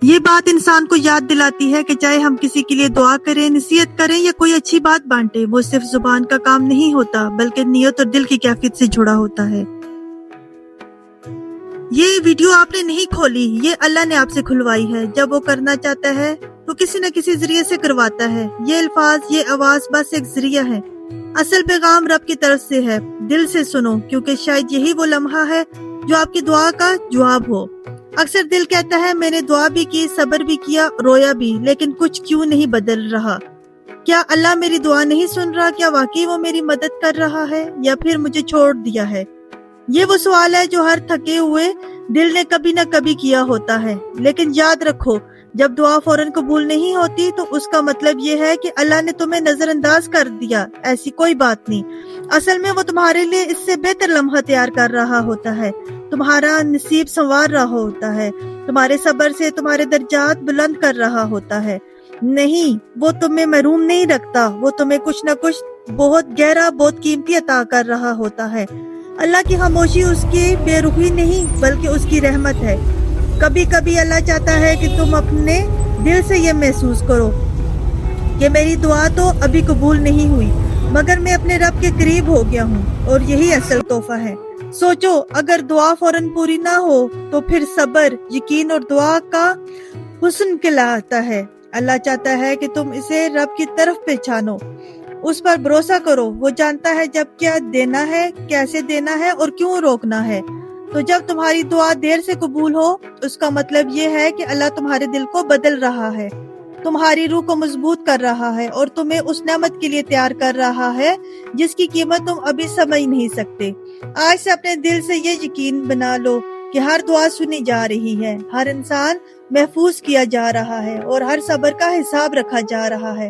یہ بات انسان کو یاد دلاتی ہے کہ چاہے ہم کسی کے لیے دعا کریں، نصیحت کریں یا کوئی اچھی بات بانٹیں، وہ صرف زبان کا کام نہیں ہوتا بلکہ نیت اور دل کی کیفیت سے جڑا ہوتا ہے۔ یہ ویڈیو آپ نے نہیں کھولی، یہ اللہ نے آپ سے کھلوائی ہے۔ جب وہ کرنا چاہتا ہے تو کسی نہ کسی ذریعے سے کرواتا ہے۔ یہ الفاظ، یہ آواز بس ایک ذریعہ ہے، اصل پیغام رب کی طرف سے ہے۔ دل سے سنو، کیونکہ شاید یہی وہ لمحہ ہے جو آپ کی دعا کا جواب ہو۔ اکثر دل کہتا ہے میں نے دعا بھی کی، صبر بھی کیا، رویا بھی، لیکن کچھ کیوں نہیں بدل رہا؟ کیا اللہ میری دعا نہیں سن رہا؟ کیا واقعی وہ میری مدد کر رہا ہے یا پھر مجھے چھوڑ دیا ہے؟ یہ وہ سوال ہے جو ہر تھکے ہوئے دل نے کبھی نہ کبھی کیا ہوتا ہے۔ لیکن یاد رکھو، جب دعا فوراً قبول نہیں ہوتی تو اس کا مطلب یہ ہے کہ اللہ نے تمہیں نظر انداز کر دیا۔ ایسی کوئی بات نہیں، اصل میں وہ تمہارے لیے اس سے بہتر لمحہ تیار کر رہا ہوتا ہے، تمہارا نصیب سنوار رہا ہوتا ہے، تمہارے صبر سے تمہارے درجات بلند کر رہا ہوتا ہے۔ نہیں، وہ تمہیں محروم نہیں رکھتا، وہ تمہیں کچھ نہ کچھ بہت گہرا، بہت قیمتی عطا کر رہا ہوتا ہے۔ اللہ کی خاموشی اس کی بے رخی نہیں بلکہ اس کی رحمت ہے۔ کبھی کبھی اللہ چاہتا ہے کہ تم اپنے دل سے یہ محسوس کرو کہ میری دعا تو ابھی قبول نہیں ہوئی، مگر میں اپنے رب کے قریب ہو گیا ہوں، اور یہی اصل تحفہ ہے۔ سوچو، اگر دعا فوراً پوری نہ ہو تو پھر صبر، یقین اور دعا کا حسن کہلاتا ہے۔ اللہ چاہتا ہے کہ تم اسے رب کی طرف پہچانو، اس پر بھروسہ کرو۔ وہ جانتا ہے جب کیا دینا ہے، کیسے دینا ہے اور کیوں روکنا ہے۔ تو جب تمہاری دعا دیر سے قبول ہو، اس کا مطلب یہ ہے کہ اللہ تمہارے دل کو بدل رہا ہے، تمہاری روح کو مضبوط کر رہا ہے اور تمہیں اس نعمت کے لیے تیار کر رہا ہے جس کی قیمت تم ابھی سمجھ نہیں سکتے۔ آج سے اپنے دل سے یہ یقین بنا لو کہ ہر دعا سنی جا رہی ہے، ہر انسان محفوظ کیا جا رہا ہے اور ہر صبر کا حساب رکھا جا رہا ہے۔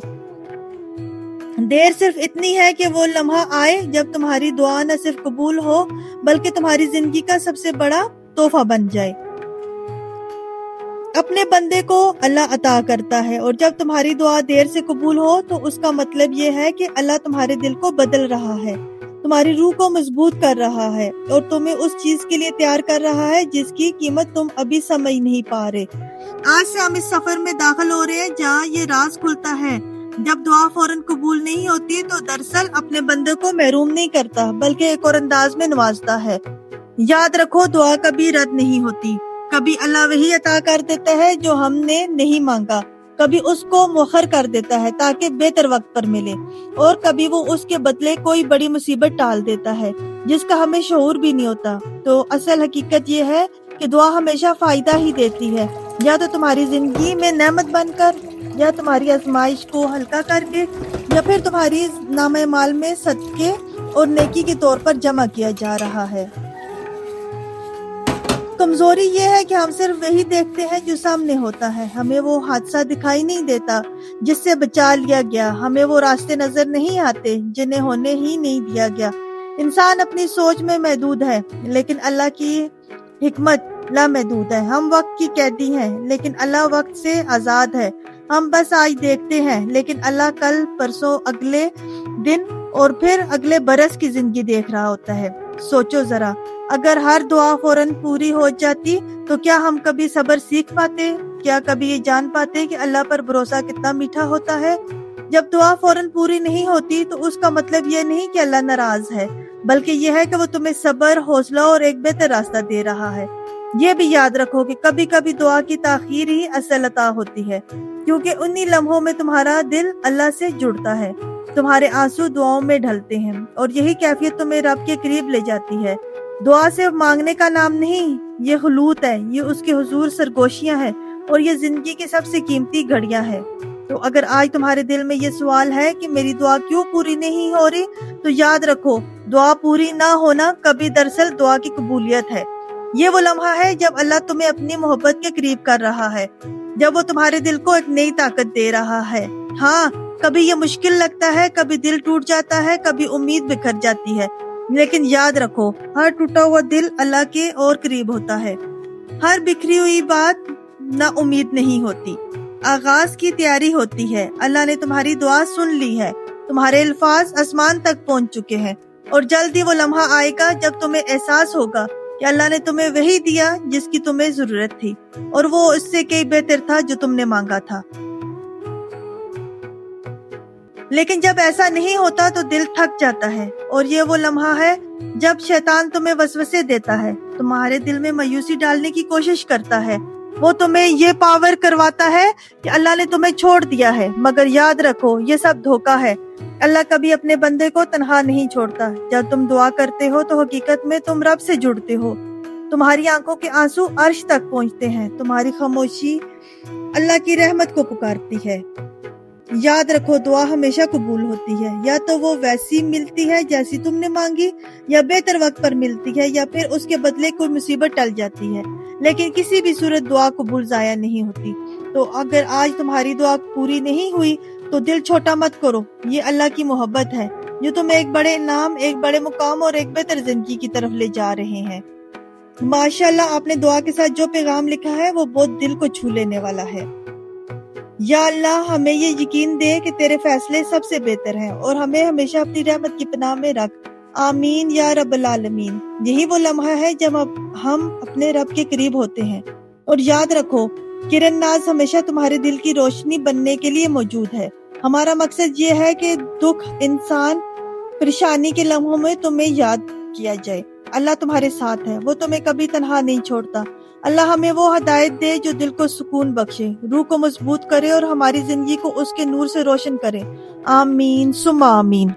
دیر صرف اتنی ہے کہ وہ لمحہ آئے جب تمہاری دعا نہ صرف قبول ہو بلکہ تمہاری زندگی کا سب سے بڑا تحفہ بن جائے۔ اپنے بندے کو اللہ عطا کرتا ہے، اور جب تمہاری دعا دیر سے قبول ہو تو اس کا مطلب یہ ہے کہ اللہ تمہارے دل کو بدل رہا ہے، تمہاری روح کو مضبوط کر رہا ہے اور تمہیں اس چیز کے لیے تیار کر رہا ہے جس کی قیمت تم ابھی سمجھ نہیں پا رہے۔ آج سے ہم اس سفر میں داخل ہو رہے ہیں جہاں یہ راز کھلتا ہے۔ جب دعا فوراً قبول نہیں ہوتی تو دراصل اپنے بندے کو محروم نہیں کرتا بلکہ ایک اور انداز میں نوازتا ہے۔ یاد رکھو، دعا کبھی رد نہیں ہوتی۔ کبھی اللہ وہی عطا کر دیتا ہے جو ہم نے نہیں مانگا، کبھی اس کو مؤخر کر دیتا ہے تاکہ بہتر وقت پر ملے، اور کبھی وہ اس کے بدلے کوئی بڑی مصیبت ٹال دیتا ہے جس کا ہمیں شعور بھی نہیں ہوتا۔ تو اصل حقیقت یہ ہے کہ دعا ہمیشہ فائدہ ہی دیتی ہے، یا تو تمہاری زندگی میں نعمت بن کر، یا تمہاری آزمائش کو ہلکا کر کے، یا پھر تمہاری نامہ مال میں صدقے اور نیکی کے طور پر جمع کیا جا رہا ہے۔ کمزوری یہ ہے کہ ہم صرف وہی دیکھتے ہیں جو سامنے ہوتا ہے، ہمیں وہ حادثہ دکھائی نہیں دیتا جس سے بچا لیا گیا، ہمیں وہ راستے نظر نہیں آتے جنہیں ہونے ہی نہیں دیا گیا۔ انسان اپنی سوچ میں محدود ہے لیکن اللہ کی حکمت لامحدود ہے۔ ہم وقت کی قیدی ہیں لیکن اللہ وقت سے آزاد ہے۔ ہم بس آج دیکھتے ہیں لیکن اللہ کل، پرسوں، اگلے دن اور پھر اگلے برس کی زندگی دیکھ رہا ہوتا ہے۔ سوچو ذرا، اگر ہر دعا فوراً پوری ہو جاتی تو کیا ہم کبھی صبر سیکھ پاتے؟ کیا کبھی یہ جان پاتے کہ اللہ پر بھروسہ کتنا میٹھا ہوتا ہے؟ جب دعا فوراً پوری نہیں ہوتی تو اس کا مطلب یہ نہیں کہ اللہ ناراض ہے، بلکہ یہ ہے کہ وہ تمہیں صبر، حوصلہ اور ایک بہتر راستہ دے رہا ہے۔ یہ بھی یاد رکھو کہ کبھی کبھی دعا کی تاخیر ہی اصل عطا ہوتی ہے، کیونکہ انہی لمحوں میں تمہارا دل اللہ سے جڑتا ہے، تمہارے آنسو دعاؤں میں ڈھلتے ہیں، اور یہی کیفیت تمہیں رب کے قریب لے جاتی ہے۔ دعا صرف مانگنے کا نام نہیں، یہ خلوت ہے، یہ اس کے حضور سرگوشیاں ہیں، اور یہ زندگی کی سب سے قیمتی گھڑیاں ہیں۔ تو اگر آج تمہارے دل میں یہ سوال ہے کہ میری دعا کیوں پوری نہیں ہو رہی، تو یاد رکھو، دعا پوری نہ ہونا کبھی دراصل دعا کی قبولیت ہے۔ یہ وہ لمحہ ہے جب اللہ تمہیں اپنی محبت کے قریب کر رہا ہے، جب وہ تمہارے دل کو ایک نئی طاقت دے رہا ہے۔ ہاں، کبھی یہ مشکل لگتا ہے، کبھی دل ٹوٹ جاتا ہے، کبھی امید بکھر جاتی ہے، لیکن یاد رکھو، ہر ٹوٹا ہوا دل اللہ کے اور قریب ہوتا ہے۔ ہر بکھری ہوئی بات نا امید نہیں ہوتی، آغاز کی تیاری ہوتی ہے۔ اللہ نے تمہاری دعا سن لی ہے، تمہارے الفاظ آسمان تک پہنچ چکے ہیں، اور جلد ہی وہ لمحہ آئے گا جب تمہیں احساس ہوگا کہ اللہ نے تمہیں وہی دیا جس کی تمہیں ضرورت تھی، اور وہ اس سے کئی بہتر تھا جو تم نے مانگا تھا۔ لیکن جب ایسا نہیں ہوتا تو دل تھک جاتا ہے، اور یہ وہ لمحہ ہے جب شیطان تمہیں وسوسے دیتا ہے، تمہارے دل میں مایوسی ڈالنے کی کوشش کرتا ہے۔ وہ تمہیں یہ پاور کرواتا ہے کہ اللہ نے تمہیں چھوڑ دیا ہے، مگر یاد رکھو یہ سب دھوکا ہے۔ اللہ کبھی اپنے بندے کو تنہا نہیں چھوڑتا۔ جب تم دعا کرتے ہو تو حقیقت میں تم رب سے جڑتے ہو۔ تمہاری آنکھوں کے آنسو عرش تک پہنچتے ہیں، تمہاری خاموشی اللہ کی رحمت کو پکارتی ہے۔ یاد رکھو دعا ہمیشہ قبول ہوتی ہے، یا تو وہ ویسی ملتی ہے جیسی تم نے مانگی، یا بہتر وقت پر ملتی ہے، یا پھر اس کے بدلے کوئی مصیبت ٹل جاتی ہے، لیکن کسی بھی صورت دعا قبول ضائع نہیں ہوتی۔ تو اگر آج تمہاری دعا پوری نہیں ہوئی تو دل چھوٹا مت کرو، یہ اللہ کی محبت ہے جو تمہیں ایک بڑے انعام، ایک بڑے مقام اور ایک بہتر زندگی کی طرف لے جا رہے ہیں۔ ماشاءاللہ، آپ نے دعا کے ساتھ جو پیغام لکھا ہے وہ بہت دل کو چھو لینے والا ہے۔ یا اللہ، ہمیں یہ یقین دے کہ تیرے فیصلے سب سے بہتر ہیں، اور ہمیں ہمیشہ اپنی رحمت کی پناہ میں رکھ۔ آمین یا رب العالمین۔ یہی وہ لمحہ ہے جب ہم اپنے رب کے قریب ہوتے ہیں، اور یاد رکھو کرن ناز ہمیشہ تمہارے دل کی روشنی بننے کے لیے موجود ہے۔ ہمارا مقصد یہ ہے کہ دکھ، انسان، پریشانی کے لمحوں میں تمہیں یاد کیا جائے اللہ تمہارے ساتھ ہے، وہ تمہیں کبھی تنہا نہیں چھوڑتا۔ اللہ ہمیں وہ ہدایت دے جو دل کو سکون بخشے، روح کو مضبوط کرے اور ہماری زندگی کو اس کے نور سے روشن کرے۔ آمین ثم آمین۔